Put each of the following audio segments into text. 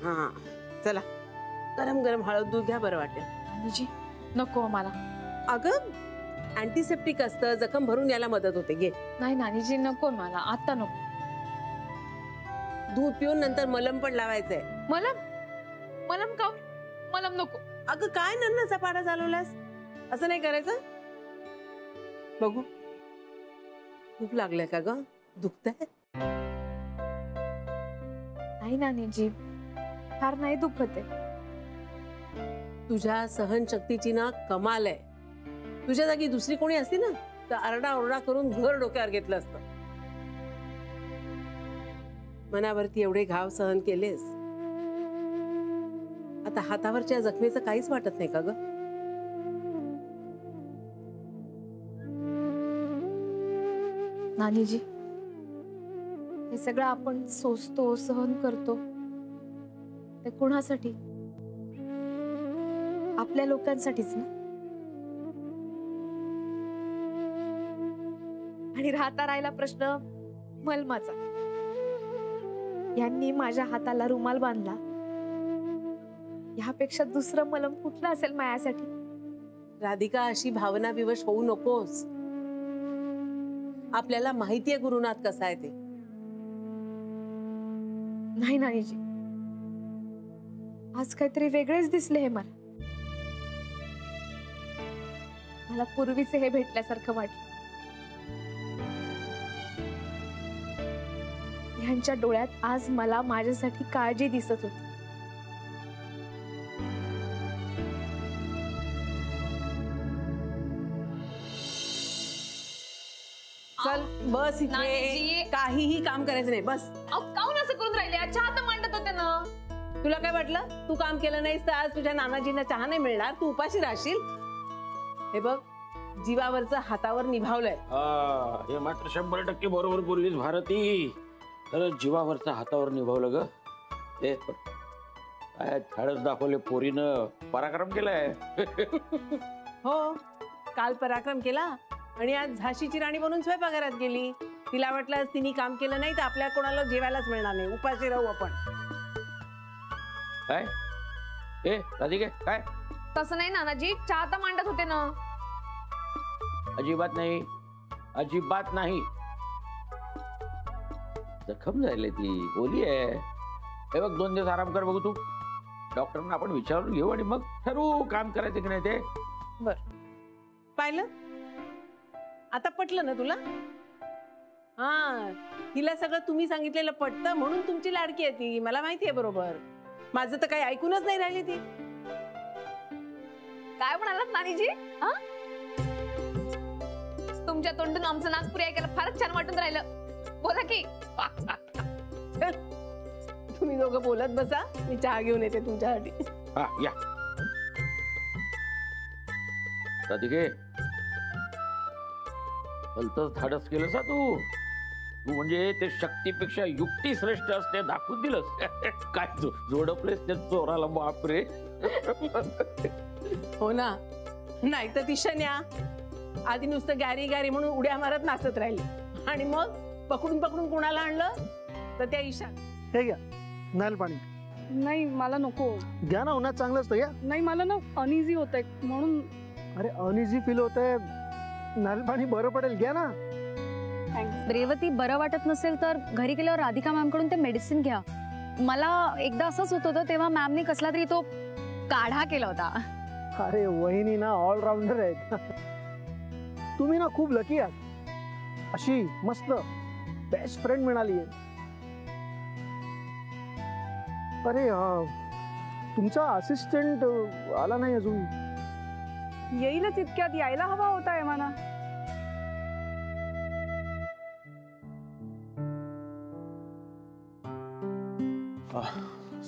हा चला, गरम गरम हळद दूध घ्या, बरं वाटेल. नानीजी नको मला. अगं अँटीसेप्टिक असतं, जखम भरून यायला मदत होते. घे. नाही नानीजी नको मला, आता नको. दूध पिऊन नंतर मलम पण लावायचंय. मलम? मलम का? मलम नको. अगं काय नन्नाचा पाडा चालवलास, असं नाही करायचं. बघू खूप लागलंय का ग, दुखतंय? नाही नानीजी, फार नाही दुखत आहे. तुझ्या सहनशक्तीची ना कमाल आहे. तुझ्या जागी दुसरी कोणी असती ना तर आरडा ओरडा करून घर डोक्यावर घेतलं असतं. मनावरती एवढे घाव सहन केलेस, आता हातावरच्या जखमेचं काहीच वाटत नाही का ग? नानीजी, हे सगळं आपण सोसतो, सहन करतो, ते कुणासाठी? आपल्या लोकांसाठीच ना. आणि राहिला प्रश्न मलमाचा. यांनी माझ्या हाताला रुमाल बांधला, यापेक्षा दुसरं मलम कुठलं असेल माझ्यासाठी? राधिका, अशी भावना विवश होऊ नकोस. आपल्याला माहितीये गुरुनाथ कसा आहे ते. नाही नानीजी, आज काहीतरी वेगळेच दिसले हे मला. मला पूर्वीचे हे भेटल्यासारखं वाटलं. ह्यांच्या डोळ्यात आज मला माझ्यासाठी काळजी दिसत होती. चल बस इथे, नानीजी. काहीही काम करायचं नाही, बस. काऊन असं करून राहिले? चहा तर मांडत होते ना. तुला काय वाटलं, तू काम केलं नाहीस तर आज तुझ्या नानाजींना चहा नाही मिळणार, तू उपाशी राहशील? हे बघ, जीवावरचं हातावर निभावलंय. हे मात्र 100% बरोबर बोललीस भारती. तर जीवावरचं हातावर निभावलं ग. ते काय धाडस दाखवले पोरीनं, पराक्रम केलाय. हो, काल पराक्रम केला आणि आज झाशीची राणी बनून स्वयंपाकघरात गेली. तिला वाटलं तिने काम केलं नाही तर आपल्या कोणाला जेवायलाच मिळणार नाही, उपाशी राहू आपण. काय ए राधिके, काय? तसं नाही नानाजी, चहा तर मांडत होते ना. अजिबात नाही, अजिबात नाही. जखम झाली, ती ओली आहे. हे बघ, 2 दिवस आराम कर बघू तू. डॉक्टरना आपण विचारून घेऊ आणि मग ठरवू काम करायचं की नाही ते. बर, पाहिलं आता पटलं ना तुला? हा, तिला सगळं तुम्ही सांगितलेलं पटतं म्हणून तुमची लाडकी आहे ती. मला माहिती आहे बरोबर. माझं तर काही ऐकूनच नाही राहिली ती. काय म्हणालात नानीजी? तुमच्या तोंडून आमचं नागपुरी ऐकायला फारच छान वाटून राहिलं. बोला की. तुम्ही दोघं बोलत बसा, मी चहा घेऊन येते तुमच्यासाठी. हा या राधिके, भलतंच धाडस केलंस तू. तू म्हणजे ते शक्तीपेक्षा युक्ती श्रेष्ठ असते दाखवून दिलंस. काय जोडपलेस ते चोराला, बापरे. हो ना, नाही तर ती शन्या आधी नुसतं गॅरी गॅरी म्हणून उड्या मारत नाचत राहिली आणि मग पकडून पकडून कोणाला आणलं तर त्या ईशा. हे घ्या नाल पाणी. नाही मला नको. घ्या ना, उन्हात चांगलं असतं. या. नाही मला ना अनइझी होतंय म्हणून. अरे अनइझी फील होतंय, नाल पाणी बरं पडेल, घ्या ना. रेवती, बरं वाटत नसेल तर घरी गेल्यावर राधिका मॅमकडून ते मेडिसिन घ्या. मला एकदा असंच होत होतं, तेव्हा मॅमने कसला तरी तो काढा केला होता. अरे वहिनी ना ऑलराऊंडर आहेत. तुम्ही ना खूप लकी आहात, अशी मस्त बेस्ट फ्रेंड मिळाली आहे. अरे तुमचा असिस्टंट आला नाही अजून? येईलच इतक्यात, यायला हवा होता एमाना.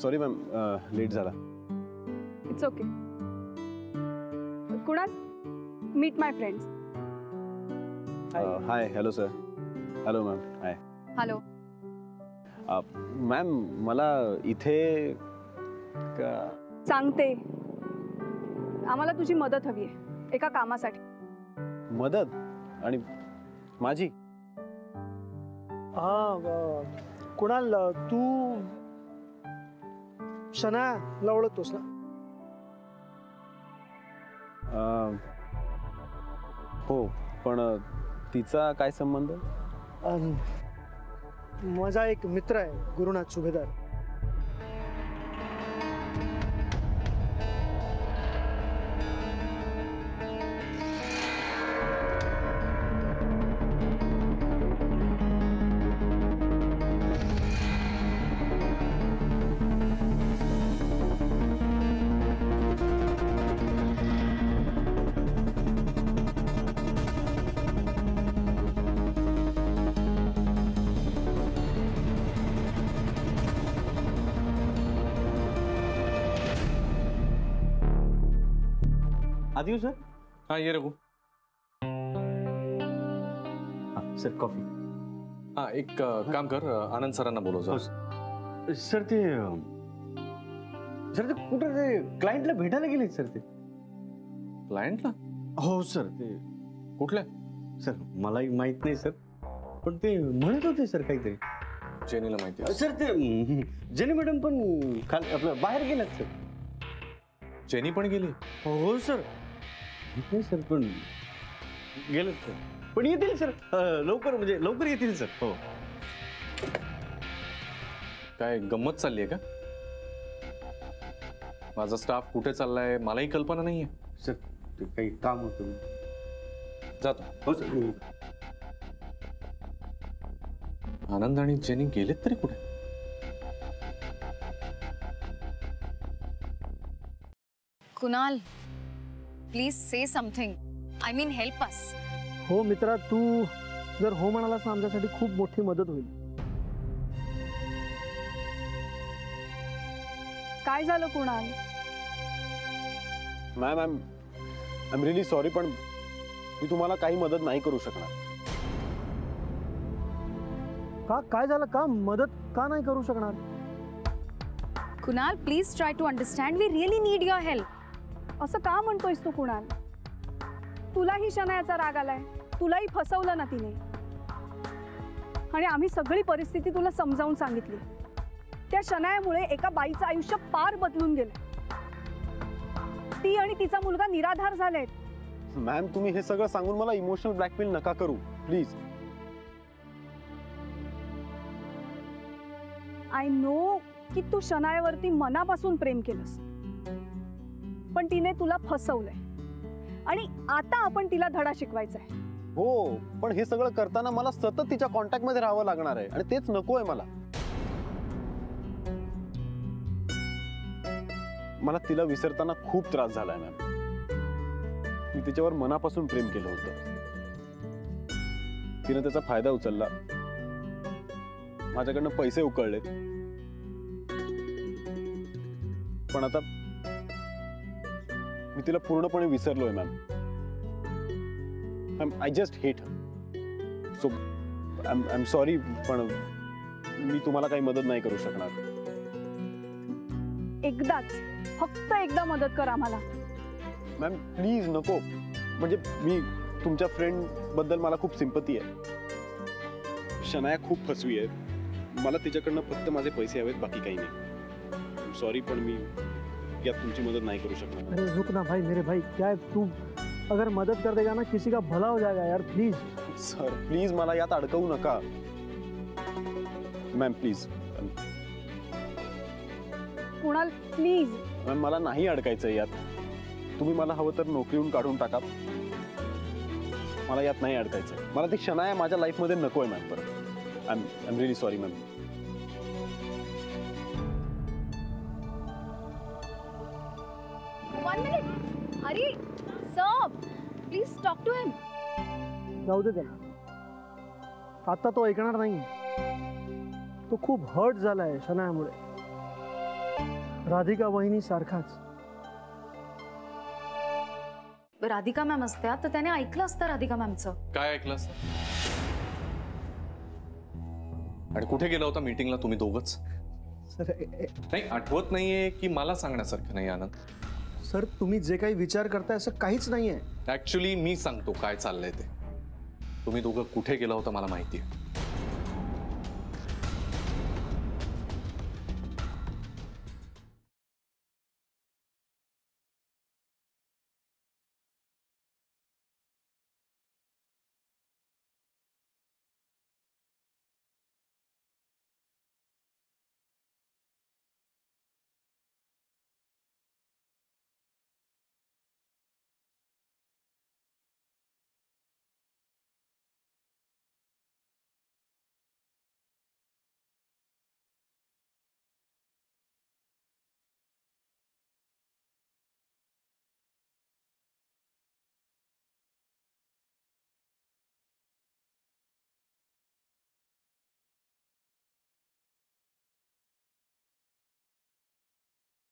सॉरी मॅम, लेट झाला. It's okay. Kunal, meet my friends. Hi, hello sir. Hello ma'am. Hi. Hello ma'am, मला इथे सांगते, आम्हाला तुझी मदत हवी आहे एका कामासाठी. मदत? आणि माझी? कुणाल, तू शनाला ओळखतोस ना? हो, पण तिचा काय संबंध? माझा एक मित्र आहे गुरुनाथ सुभेदार. आदिव सर. हाँ ये रघु. Sir coffee. हाँ एक काम कर, आनंद सरांना बोलव जा. सर ते कुठे ते क्लायंटला भेटायला गेलेत सर ते. क्लायंटला? हो सर. ते कुठल्या? सर मलाही माहित नाही सर, पण ते म्हणत होते सर काहीतरी. जेनीला माहिती आहे. सर ते जेनी मॅडम पण खाली आपलं बाहेर गेल्यात सर. जेनी पण गेली? हो सर. नाही सर पण गेलेत सर. पण येतील सर लवकर, म्हणजे लवकर येतील सर. हो. काय गंमत चालली आहे का? माझा स्टाफ कुठे चाललाय मलाही कल्पना नाहीये. सर ते काही काम होतं. जातो. हो सर. आनंद आणि जेनी गेलेत तरी कुठे? Kunal, please say something. I mean help us. हो मित्रा, तू जर हो म्हणालास ना आमच्यासाठी खूप मोठी मदत होईल. काय झालं Kunal? Ma'am I am really sorry, पण मी तुम्हाला काही मदत नाही करू शकणार. का? काय झालं? का मदत का नाही करू शकणार? Kunal, please try to understand. We really need your help. असं का म्हणतोयस तू कुणाल? तुलाही शनायाचा राग आलाय, तुलाही फसवलं ना तिने, आणि आम्ही सगळी परिस्थिती तुला समजावून सांगितली. त्या शनायामुळे एका बाईचं आयुष्य पार बदलून गेलं. ती आणि तिचा मुलगा निराधार झालेत. मॅम तुम्ही हे सगळं सांगून मला इमोशनल ब्लॅकमेल नका करू प्लीज. आय नो की तू शनायावरती मनापासून प्रेम केलंस, पण तिने तुला फसवलंय आणि आता आपण तिला धडा शिकवायचा आहे. हो, पण हे सगळं करताना मला सतत तिच्या कॉन्टॅक्ट मध्ये राहावं लागणार आहे, आणि तेच नकोय मला. मला तिला विसरताना खूप त्रास झालाय मॅम. मी तिच्यावर मनापासून प्रेम केलं होतं. तिने त्याचा फायदा उचलला, माझ्याकडनं पैसे उकळलेत, पण आता मी तिला पूर्णपणे विसरलोय ma'am. I just hate her. So I am sorry, पण मी तुम्हाला काही मदत नाही करू शकणार. एकदाच, फक्त एकदा मदत कर आम्हाला. मॅम प्लीज नको. म्हणजे मी तुमच्या फ्रेंड बद्दल मला खूप सिंपती आहे. शनाया खूप फसवी आहे. मला तिच्याकडनं फक्त माझे पैसे हवेत, बाकी काही नाही. सॉरी, पण मी यात तुमची मदत नाही करू शकणार. अरे रुक ना भाई, मेरे भाई, क्या है, तू अगर मदद कर देगा ना किसी का भला हो जाएगा यार, प्लीज. सर प्लीज मला यात अडकवू नका. Ma'am please. Kunal please. Ma'am मला नाही अडकायचं यात. तुम्ही मला हवं तर नोकरीहून काढून टाका, मला यात नाही अडकायचं. मला ती शनाया माझ्या लाईफ मध्ये नकोय मॅम. परत I am really sorry ma'am. One minute. अरे सर, प्लीज टॉक टू हिम. जाऊ दे त्याला, आता तो ऐकणार नाही. तो खूप हर्ट झालाय शनायामुळे, राधिका वहिनी सारखाच. राधिका मॅम असत्या तर त्याने ऐकलं असतं राधिका मॅमचं. काय ऐकलंस? आणि कुठे गेला होता मीटिंगला तुम्ही दोघंच? सर नाही, आठवत नाहीये की मला सांगण्यासारखं नाही आनंद? सर तुम्ही जे काही विचार करताय असं काहीच नाहीये. ऍक्च्युली मी सांगतो काय चाललंय ते. तुम्ही दोघं कुठे गेला होता मला माहिती आहे.